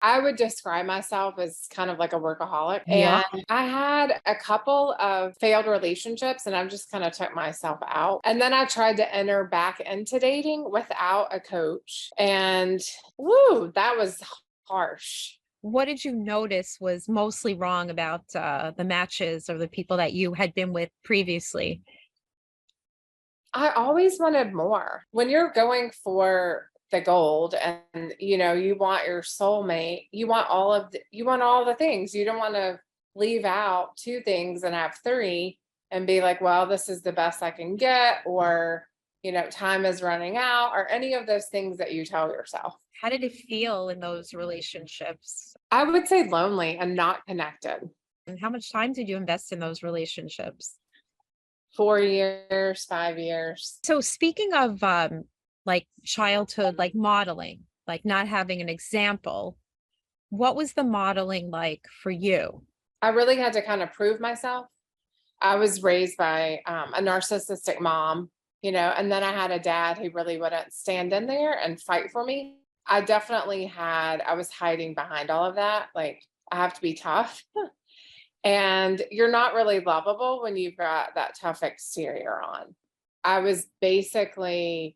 I would describe myself as kind of like a workaholic. Yeah. And I had a couple of failed relationships and I just kind of took myself out. And then I tried to enter back into dating without a coach. And woo, that was harsh. What did you notice was mostly wrong about the matches or the people that you had been with previously? I always wanted more. When you're going for the gold and you want your soulmate, you want all the things. You don't want to leave out two things and have three and be like, well, this is the best I can get, or time is running out, or any of those things that you tell yourself. How did it feel in those relationships? I would say lonely and not connected. And how much time did you invest in those relationships? 4 years, 5 years. So speaking of like childhood, like modeling, like not having an example, what was the modeling like for you? I really had to kind of prove myself. I was raised by a narcissistic mom, and then I had a dad who really wouldn't stand in there and fight for me. I was hiding behind all of that. Like, I have to be tough. And you're not really lovable when you've got that tough exterior on. I was basically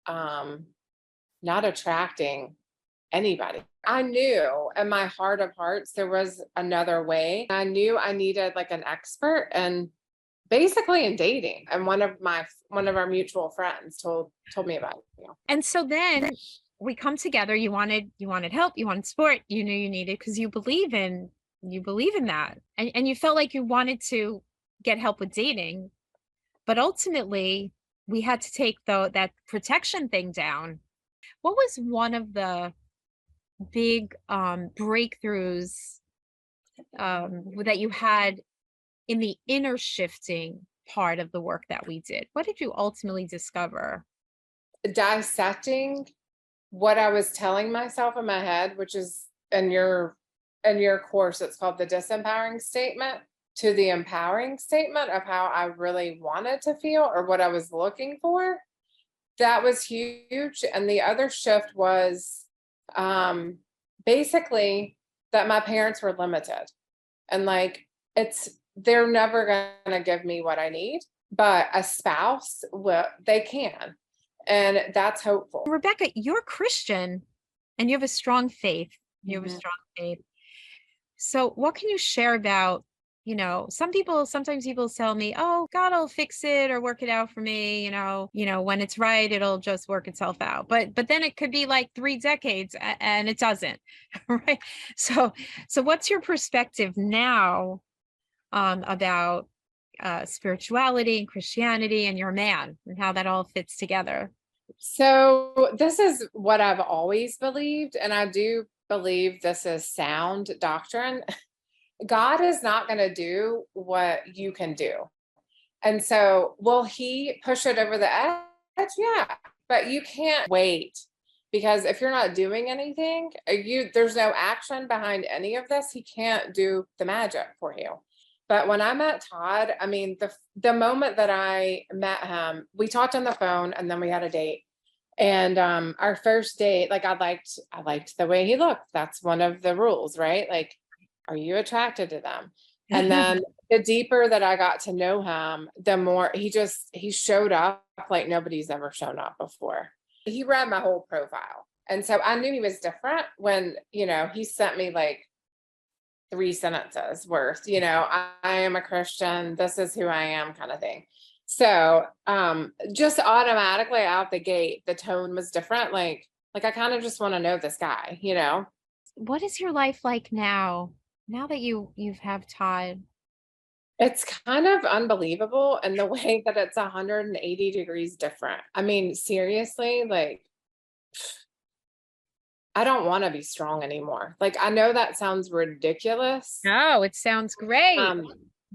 um, not attracting anybody. I knew in my heart of hearts there was another way. I knew I needed like an expert and basically in dating. And one of our mutual friends told me about it. And so then we come together. You wanted help, you wanted support, you knew you needed because you believe in that. And you felt like you wanted to get help with dating, but ultimately we had to take that protection thing down. What was one of the big breakthroughs that you had in the inner shifting part of the work that we did? What did you ultimately discover? Dissecting what I was telling myself in my head, which is in your course, it's called the disempowering statement, to the empowering statement of how I really wanted to feel or what I was looking for. That was huge. And the other shift was um, basically that my parents were limited. And like, they're never going to give me what I need, but a spouse they can. And that's hopeful. Rebecca, you're Christian and you have a strong faith. You have a Mhm. strong faith. So what can you share about, sometimes people tell me, oh, God will fix it or work it out for me, when it's right, it'll just work itself out. But then it could be like 3 decades and it doesn't. Right. So what's your perspective now about spirituality and Christianity and your man and how that all fits together? So this is what I've always believed, and I do believe this is sound doctrine. God is not going to do what you can do. And so, will he push it over the edge? Yeah. But you can't wait, because if you're not doing anything, there's no action behind any of this. He can't do the magic for you. But when I met Todd, I mean, the moment that I met him, we talked on the phone and then we had a date. And our first date, like I liked the way he looked. That's one of the rules, right? Like, are you attracted to them? And then the deeper that I got to know him, the more he showed up like nobody's ever shown up before. He read my whole profile. And so I knew he was different when, he sent me like 3 sentences worth, I am a Christian, this is who I am, kind of thing. So just automatically out the gate, the tone was different. Like I kind of just want to know this guy. What is your life like now that you've have Todd? It's kind of unbelievable in the way that it's 180 degrees different. I mean, seriously, like I don't want to be strong anymore. Like, I know that sounds ridiculous. No, it sounds great. Um,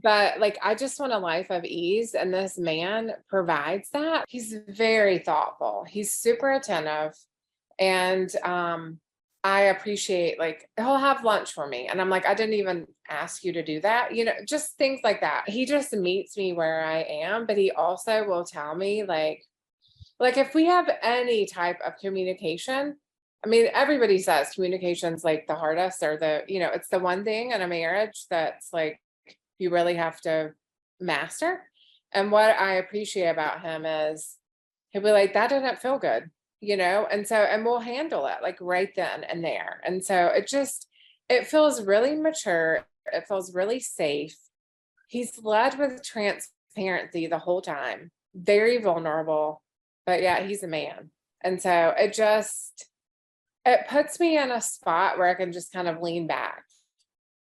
but like I just want a life of ease, and this man provides that. He's very thoughtful. He's super attentive. And I appreciate, like, he'll have lunch for me. And I'm like, I didn't even ask you to do that. Just things like that. He just meets me where I am, but he also will tell me like if we have any type of communication, I mean, everybody says communication's like the hardest, or it's the one thing in a marriage that's like you really have to master. And what I appreciate about him is he'll be like, that didn't feel good, and we'll handle it like right then and there. And so it feels really mature. It feels really safe. He's led with transparency the whole time, very vulnerable, but yeah, he's a man. And so it puts me in a spot where I can just kind of lean back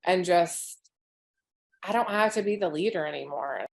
and I don't have to be the leader anymore.